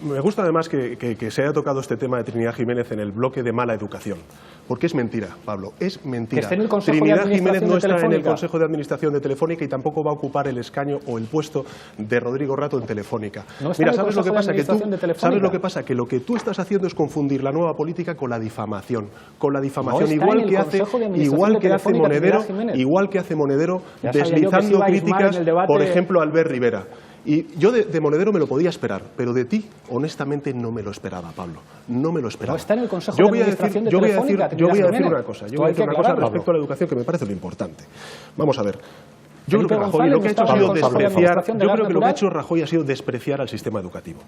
Me gusta además que se haya tocado este tema de Trinidad Jiménez en el bloque de mala educación, porque es mentira, Pablo, es mentira. Trinidad Jiménez no está en el Consejo de Administración de Telefónica y tampoco va a ocupar el escaño o el puesto de Rodrigo Rato en Telefónica. Mira, ¿sabes lo que pasa? ¿Sabes lo que pasa? Que lo que tú estás haciendo es confundir la nueva política con la difamación. Con la difamación, igual que hace Monedero, deslizando críticas, por ejemplo, a Albert Rivera. Y yo de Monedero me lo podía esperar, pero de ti, honestamente, no me lo esperaba, Pablo. No me lo esperaba. No está en el Consejo de Administración de Telefónica. Yo voy a decir una cosa respecto a la educación que me parece lo importante. Vamos a ver. Yo creo que Rajoy lo que ha hecho ha sido despreciar. Yo creo que lo que ha hecho Rajoy ha sido despreciar al sistema educativo.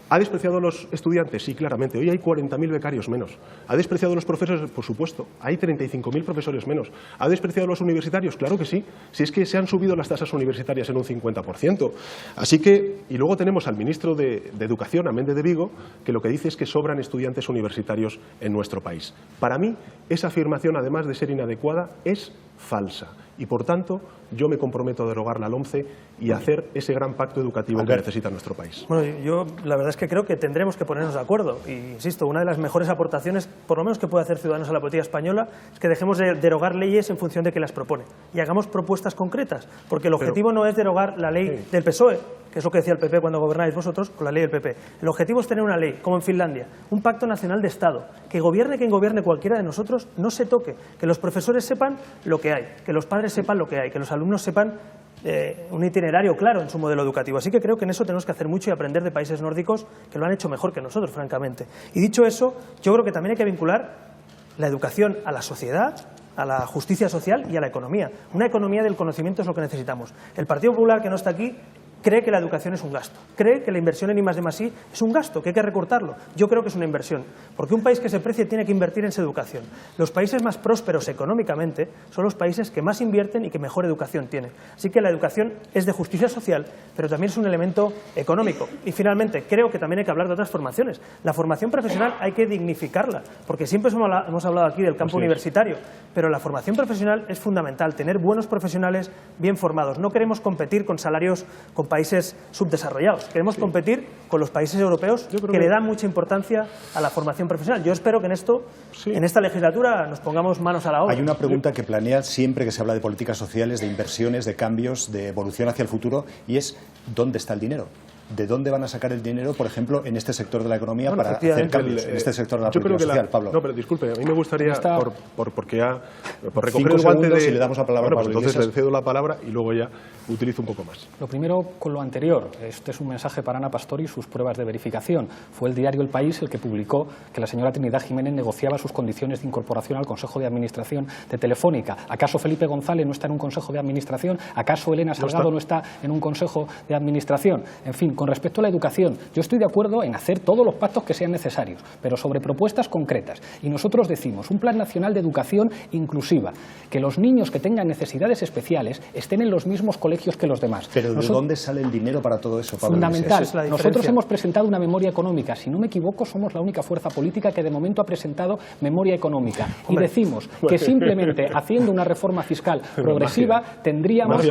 ¿Ha despreciado a los estudiantes? Sí, claramente. Hoy hay 40.000 becarios menos. ¿Ha despreciado a los profesores? Por supuesto. Hay 35.000 profesores menos. ¿Ha despreciado a los universitarios? Claro que sí. Si es que se han subido las tasas universitarias en un 50%. Así que, y luego tenemos al ministro de Educación, a Méndez de Vigo, que lo que dice es que sobran estudiantes universitarios en nuestro país. Para mí, esa afirmación, además de ser inadecuada, es falsa. Y, por tanto, yo me comprometo a derogar la LOMCE y a hacer ese gran pacto educativo que necesita nuestro país. Bueno, yo la verdad es que creo que tendremos que ponernos de acuerdo. Y, insisto, una de las mejores aportaciones, por lo menos que puede hacer Ciudadanos a la política española, es que dejemos de derogar leyes en función de que las propone. Y hagamos propuestas concretas. Porque el objetivo no es derogar la ley del PSOE, que es lo que decía el PP cuando gobernáis vosotros, con la ley del PP. El objetivo es tener una ley, como en Finlandia, un pacto nacional de Estado, que gobierne quien gobierne cualquiera de nosotros, no se toque, que los profesores sepan lo que hay, que los padres sepan lo que hay, que los alumnos sepan un itinerario claro en su modelo educativo. Así que creo que en eso tenemos que hacer mucho y aprender de países nórdicos que lo han hecho mejor que nosotros, francamente. Y dicho eso, yo creo que también hay que vincular la educación a la sociedad, a la justicia social y a la economía. Una economía del conocimiento es lo que necesitamos. El Partido Popular, que no está aquí, cree que la educación es un gasto, cree que la inversión en I+D+I es un gasto, que hay que recortarlo. Yo creo que es una inversión, porque un país que se precie tiene que invertir en su educación. Los países más prósperos económicamente son los países que más invierten y que mejor educación tienen. Así que la educación es de justicia social, pero también es un elemento económico. Y finalmente, creo que también hay que hablar de otras formaciones. La formación profesional hay que dignificarla, porque siempre hemos hablado aquí del campo universitario, pero la formación profesional es fundamental, tener buenos profesionales bien formados. No queremos competir con salarios con países subdesarrollados. Queremos competir con los países europeos que le dan mucha importancia a la formación profesional. Yo espero que en esto, en esta legislatura, nos pongamos manos a la obra. Hay una pregunta que planea siempre que se habla de políticas sociales, de inversiones, de cambios, de evolución hacia el futuro, y es ¿dónde está el dinero? ¿De dónde van a sacar el dinero, por ejemplo, en este sector de la economía para hacer cambios en este sector de la política social, Pablo? No, pero disculpe, a mí me gustaría, por recoger el guante de... y le damos la palabra a Pablo entonces le cedo la palabra y luego ya utilizo un poco más. Lo primero, con lo anterior, este es un mensaje para Ana Pastor y sus pruebas de verificación. Fue el diario El País el que publicó que la señora Trinidad Jiménez negociaba sus condiciones de incorporación al Consejo de Administración de Telefónica. ¿Acaso Felipe González no está en un Consejo de Administración? ¿Acaso Elena Salgado no está en un Consejo de Administración? En fin, con respecto a la educación, yo estoy de acuerdo en hacer todos los pactos que sean necesarios, pero sobre propuestas concretas. Y nosotros decimos, un plan nacional de educación inclusiva, que los niños que tengan necesidades especiales estén en los mismos colegios que los demás. Pero ¿de dónde sale el dinero para todo eso, Pablo? Fundamental. Nosotros hemos presentado una memoria económica. Si no me equivoco, somos la única fuerza política que de momento ha presentado memoria económica. Y decimos que simplemente haciendo una reforma fiscal progresiva tendríamos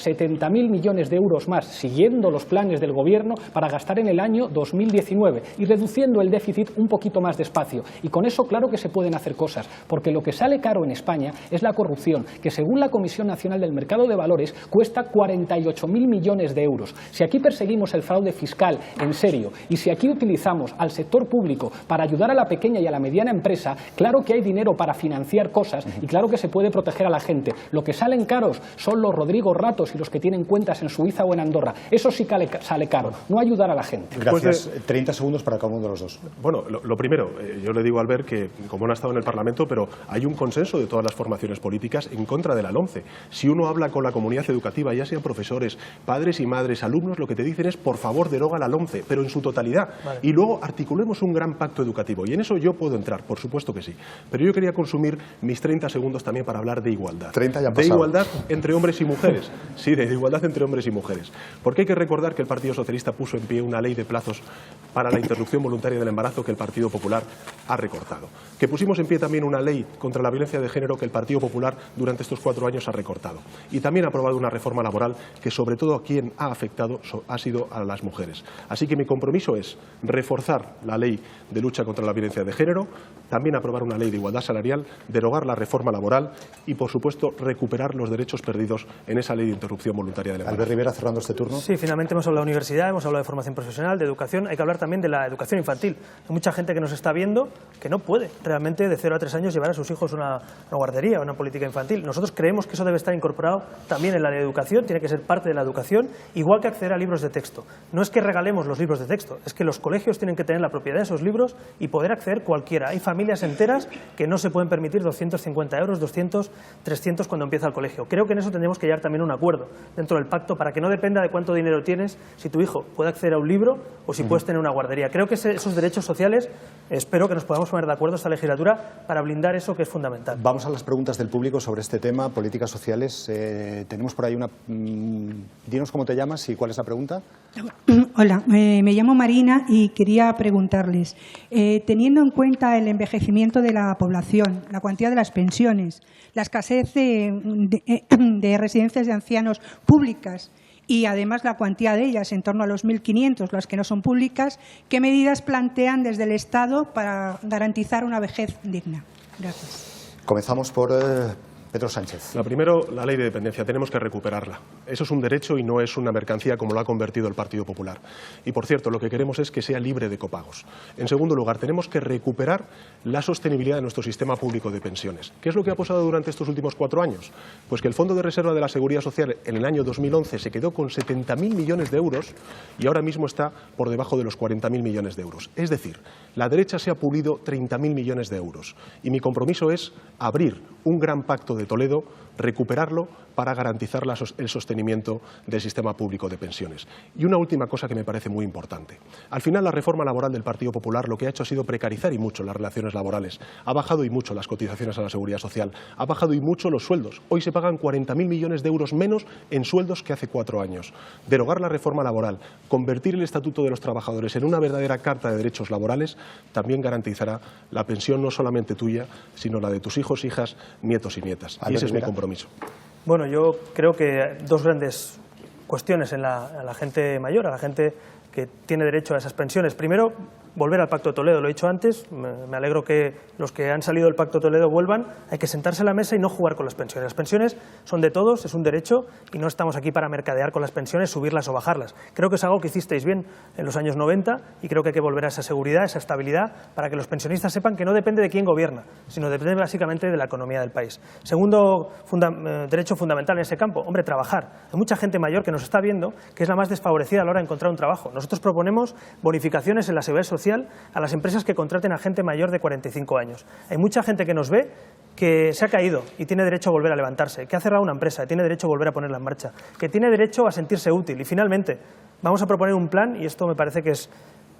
70.000 millones de euros más, siguiendo los planes del Gobierno, para gastar en el año 2019 y reduciendo el déficit un poquito más despacio. Y con eso claro que se pueden hacer cosas, porque lo que sale caro en España es la corrupción, que según la Comisión Nacional del Mercado de Valores cuesta 48.000 millones de euros. Si aquí perseguimos el fraude fiscal en serio y si aquí utilizamos al sector público para ayudar a la pequeña y a la mediana empresa, claro que hay dinero para financiar cosas y claro que se puede proteger a la gente. Lo que salen caros son los Rodrigo Ratos y los que tienen cuentas en Suiza o en Andorra. Eso sí que sale caro, no ayudar a la gente. Gracias. 30 segundos para cada uno de los dos. Bueno, lo primero, yo le digo a Albert que, como no ha estado en el Parlamento, pero hay un consenso de todas las formaciones políticas en contra de la LOMCE. Si uno habla con la comunidad educativa, ya sean profesores, padres y madres, alumnos, lo que te dicen es, por favor, deroga la LOMCE, pero en su totalidad. Vale. Y luego articulemos un gran pacto educativo. Y en eso yo puedo entrar, por supuesto que sí. Pero yo quería consumir mis 30 segundos también para hablar de igualdad. 30 ya de igualdad entre hombres y mujeres. Sí, de igualdad entre hombres y mujeres. Porque hay que recordar que el Partido Socialista puso en pie una ley de plazos para la interrupción voluntaria del embarazo que el Partido Popular ha recortado. Que pusimos en pie también una ley contra la violencia de género que el Partido Popular durante estos 4 años ha recortado. Y también ha aprobado una reforma laboral que sobre todo a quien ha afectado ha sido a las mujeres. Así que mi compromiso es reforzar la ley de lucha contra la violencia de género, también aprobar una ley de igualdad salarial, derogar la reforma laboral y, por supuesto, recuperar los derechos perdidos en esa ley de interrupción voluntaria del embarazo. Albert Rivera, cerrando este turno. Sí, finalmente hemos hablado de universidad, hemos hablado de formación profesional, de educación. Hay que hablar también de la educación infantil. Hay mucha gente que nos está viendo que no puede realmente de 0 a 3 años llevar a sus hijos a una guardería, a una política infantil. Nosotros creemos que eso debe estar incorporado también en la educación, tiene que ser parte de la educación, igual que acceder a libros de texto. No es que regalemos los libros de texto, es que los colegios tienen que tener la propiedad de esos libros y poder acceder cualquiera. Hay familias enteras que no se pueden permitir 250 euros, 200, 300 cuando empieza el colegio. Creo que en eso tendremos que llegar también a un acuerdo dentro del pacto para que no dependa de cuánto dinero tienes si tu hijo puede acceder a un libro o si puedes tener una guardería. Creo que esos derechos sociales, espero que nos podamos poner de acuerdo esta legislatura para blindar eso que es fundamental. Vamos a las preguntas del público sobre este tema, políticas sociales. Tenemos por ahí una... dinos cómo te llamas y cuál es la pregunta. Hola, me llamo Marina y quería preguntarles, teniendo en cuenta el envejecimiento de la población, la cuantía de las pensiones, la escasez de residencias de ancianos públicas y además la cuantía de ellas, en torno a los 1.500, las que no son públicas, ¿qué medidas plantean desde el Estado para garantizar una vejez digna? Gracias. Comenzamos por Pedro Sánchez. Primero, la ley de dependencia, tenemos que recuperarla. Eso es un derecho y no es una mercancía como lo ha convertido el Partido Popular. Y, por cierto, lo que queremos es que sea libre de copagos. En segundo lugar, tenemos que recuperar la sostenibilidad de nuestro sistema público de pensiones. ¿Qué es lo que ha pasado durante estos últimos 4 años? Pues que el Fondo de Reserva de la Seguridad Social en el año 2011 se quedó con 70.000 millones de euros y ahora mismo está por debajo de los 40.000 millones de euros. Es decir, la derecha se ha pulido 30.000 millones de euros. Y mi compromiso es abrir un gran pacto de Toledo, recuperarlo para garantizar el sostenimiento del sistema público de pensiones. Y una última cosa que me parece muy importante. Al final, la reforma laboral del Partido Popular lo que ha hecho ha sido precarizar y mucho las relaciones laborales. Ha bajado y mucho las cotizaciones a la Seguridad Social. Ha bajado y mucho los sueldos. Hoy se pagan 40.000 millones de euros menos en sueldos que hace 4 años. Derogar la reforma laboral, convertir el Estatuto de los Trabajadores en una verdadera carta de derechos laborales, también garantizará la pensión no solamente tuya, sino la de tus hijos, hijas, nietos y nietas. Y ese es mi compromiso. Bueno, yo creo que 2 grandes cuestiones a la gente mayor, a la gente que tiene derecho a esas pensiones. Primero, volver al Pacto de Toledo, lo he dicho antes, me alegro que los que han salido del Pacto de Toledo vuelvan. Hay que sentarse a la mesa y no jugar con las pensiones. Las pensiones son de todos, es un derecho y no estamos aquí para mercadear con las pensiones, subirlas o bajarlas. Creo que es algo que hicisteis bien en los años 90 y creo que hay que volver a esa seguridad, esa estabilidad, para que los pensionistas sepan que no depende de quién gobierna, sino depende básicamente de la economía del país. Segundo derecho fundamental en ese campo, hombre, trabajar. Hay mucha gente mayor que nos está viendo que es la más desfavorecida a la hora de encontrar un trabajo. Nosotros proponemos bonificaciones en la seguridad social a las empresas que contraten a gente mayor de 45 años. Hay mucha gente que nos ve que se ha caído y tiene derecho a volver a levantarse, que ha cerrado una empresa y tiene derecho a volver a ponerla en marcha, que tiene derecho a sentirse útil. Y finalmente, vamos a proponer un plan, y esto me parece que es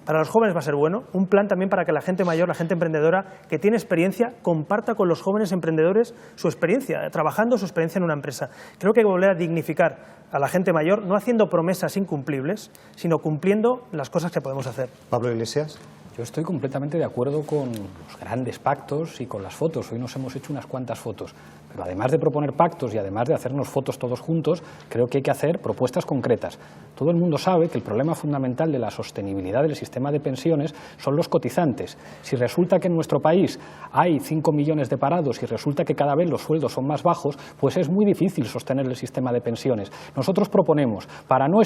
para los jóvenes va a ser bueno, un plan también para que la gente mayor, la gente emprendedora que tiene experiencia, comparta con los jóvenes emprendedores su experiencia, trabajando su experiencia en una empresa. Creo que hay que volver a dignificar a la gente mayor, no haciendo promesas incumplibles, sino cumpliendo las cosas que podemos hacer. Pablo Iglesias. Yo estoy completamente de acuerdo con los grandes pactos y con las fotos. Hoy nos hemos hecho unas cuantas fotos. Pero además de proponer pactos y además de hacernos fotos todos juntos, creo que hay que hacer propuestas concretas. Todo el mundo sabe que el problema fundamental de la sostenibilidad del sistema de pensiones son los cotizantes. Si resulta que en nuestro país hay 5 millones de parados y resulta que cada vez los sueldos son más bajos, pues es muy difícil sostener el sistema de pensiones. Nosotros proponemos, para no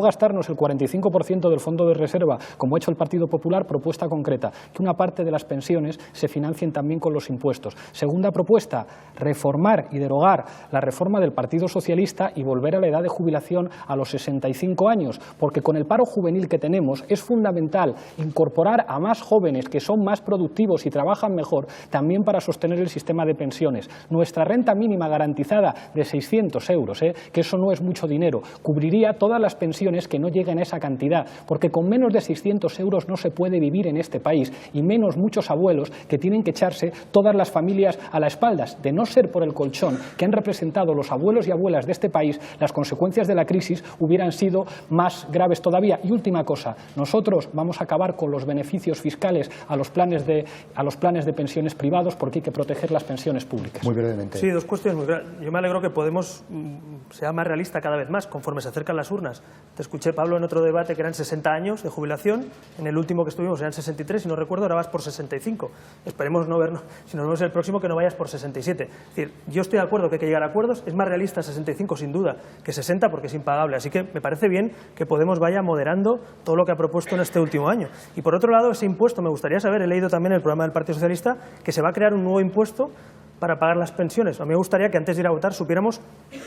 gastarnos el 45% del fondo de reserva, como ha hecho el Partido Popular, propuesta concreta, que una parte de las pensiones se financien también con los impuestos. Segunda propuesta, reformar y derogar la reforma del Partido Socialista y volver a la edad de jubilación a los 65 años, porque con el paro juvenil que tenemos es fundamental incorporar a más jóvenes que son más productivos y trabajan mejor, también para sostener el sistema de pensiones. Nuestra renta mínima garantizada de 600 euros, que eso no es mucho dinero, cubriría todas las pensiones que no lleguen a esa cantidad, porque con menos de 600 euros no se puede vivir en este país, y menos muchos abuelos que tienen que echarse todas las familias a la espalda. De no ser por el colchón que han representado los abuelos y abuelas de este país, las consecuencias de la crisis hubieran sido más graves todavía. Y última cosa, nosotros vamos a acabar con los beneficios fiscales a los planes de pensiones privados porque hay que proteger las pensiones públicas. Muy brevemente. Sí, dos cuestiones muy graves. Yo me alegro que Podemos sea más realista cada vez más conforme se acercan las urnas. Te escuché, Pablo, en otro debate que eran 60 años de jubilación, en el último que estuvimos eran 63, si no recuerdo, ahora vas por 65. Esperemos no vernos, si nos vemos el próximo, que no vayas por 67. Es decir, yo estoy de acuerdo que hay que llegar a acuerdos, es más realista 65 sin duda que 60 porque es impagable, así que me parece bien que Podemos vaya moderando todo lo que ha propuesto en este último año. Y por otro lado, ese impuesto, me gustaría saber, he leído también en el programa del Partido Socialista que se va a crear un nuevo impuesto para pagar las pensiones. A mí me gustaría que antes de ir a votar supiéramos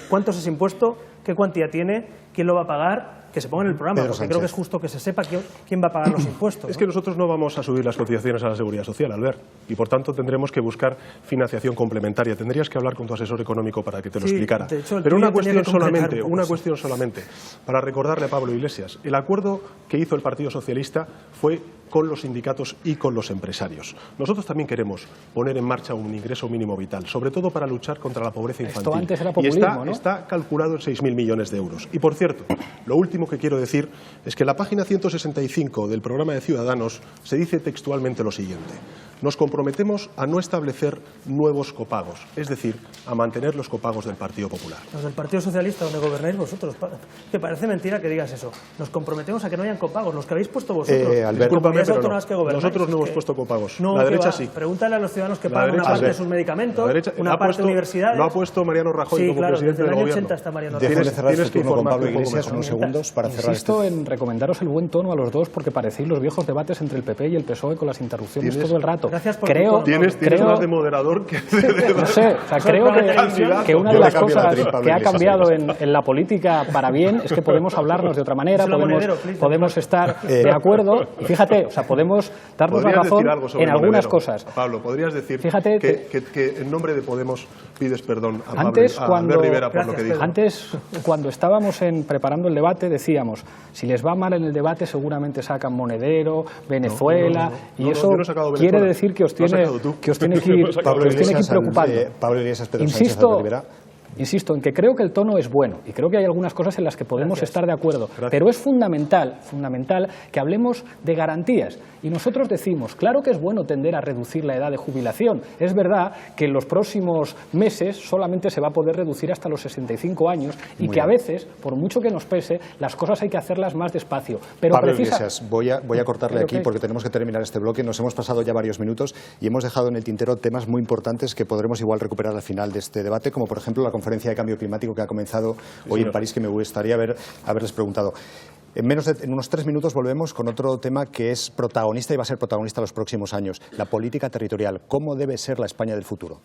cuánto es ese impuesto, qué cuantía tiene, quién lo va a pagar, que se ponga en el programa, porque creo que es justo que se sepa quién va a pagar los impuestos. Es que nosotros no vamos a subir las cotizaciones a la Seguridad Social, Albert, y por tanto tendremos que buscar financiación complementaria. Tendrías que hablar con tu asesor económico para que te lo explicara. De hecho, pero una cuestión solamente, para recordarle a Pablo Iglesias, el acuerdo que hizo el Partido Socialista fue con los sindicatos y con los empresarios. Nosotros también queremos poner en marcha un ingreso mínimo vital, sobre todo para luchar contra la pobreza infantil. Esto antes era populismo, ¿no? Está calculado en 6.000 millones de euros. Y por cierto, lo último que quiero decir es que en la página 165 del programa de Ciudadanos se dice textualmente lo siguiente: nos comprometemos a no establecer nuevos copagos, es decir, a mantener los copagos del Partido Popular. Los del Partido Socialista, donde gobernáis vosotros. Que parece mentira que digas eso. Nos comprometemos a que no hayan copagos, los que habéis puesto vosotros. Discúlpame, pero no. Que Nosotros no hemos puesto copagos. No, la derecha sí. Pregúntale a los ciudadanos que pagan una parte de sus medicamentos, una parte de universidades. Lo ha puesto Mariano Rajoy como presidente del Gobierno. 80 está Mariano Rajoy. Déjame cerrar este turno con Pablo Iglesias unos segundos para cerrar. Insisto en recomendaros el buen tono a los dos porque parecéis los viejos debates entre el PP y el PSOE con las interrupciones todo el rato. Gracias por Tienes más de moderador que no sé, o sea, creo que una de las cosas que ha cambiado en la política para bien es que podemos hablarnos de otra manera, podemos estar de acuerdo. Y fíjate, o sea, podemos darnos la razón en algunas cosas. Pablo, podrías decir fíjate que en nombre de Podemos pides perdón a antes, Albert Rivera por lo que dijo. Antes, cuando estábamos preparando el debate, decíamos, si les va mal en el debate seguramente sacan Monedero, Venezuela, y eso quiere decir que os tiene que ir preocupando. Pablo Iglesias, Pedro Sánchez, Albert Rivera. Insisto en que creo que el tono es bueno y creo que hay algunas cosas en las que podemos estar de acuerdo, pero es fundamental que hablemos de garantías. Y nosotros decimos, claro que es bueno tender a reducir la edad de jubilación. Es verdad que en los próximos meses solamente se va a poder reducir hasta los 65 años y que a veces, por mucho que nos pese, las cosas hay que hacerlas más despacio. Pero Pablo Iglesias, voy a cortarle aquí porque tenemos que terminar este bloque. Nos hemos pasado ya varios minutos y hemos dejado en el tintero temas muy importantes que podremos igual recuperar al final de este debate, como por ejemplo la conferencia de cambio climático que ha comenzado hoy en París, que me gustaría haberles preguntado. En unos 3 minutos volvemos con otro tema que es protagonista y va a ser protagonista los próximos años, la política territorial. ¿Cómo debe ser la España del futuro?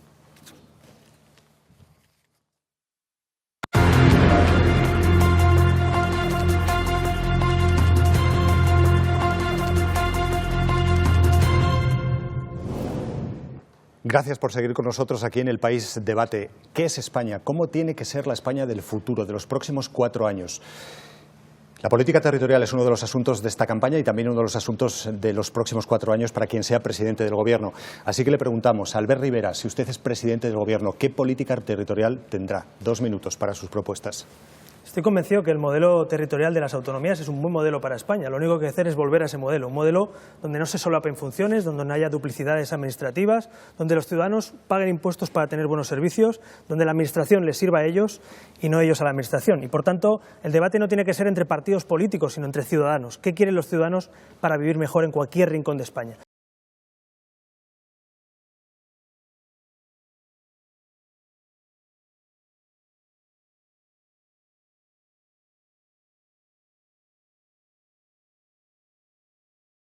Gracias por seguir con nosotros aquí en El País Debate. ¿Qué es España? ¿Cómo tiene que ser la España del futuro, de los próximos 4 años? La política territorial es uno de los asuntos de esta campaña y también uno de los asuntos de los próximos 4 años para quien sea presidente del Gobierno. Así que le preguntamos a Albert Rivera, si usted es presidente del Gobierno, ¿qué política territorial tendrá? 2 minutos para sus propuestas. Estoy convencido que el modelo territorial de las autonomías es un buen modelo para España. Lo único que hay que hacer es volver a ese modelo, un modelo donde no se solapen funciones, donde no haya duplicidades administrativas, donde los ciudadanos paguen impuestos para tener buenos servicios, donde la administración les sirva a ellos y no ellos a la administración. Y por tanto, el debate no tiene que ser entre partidos políticos, sino entre ciudadanos. ¿Qué quieren los ciudadanos para vivir mejor en cualquier rincón de España?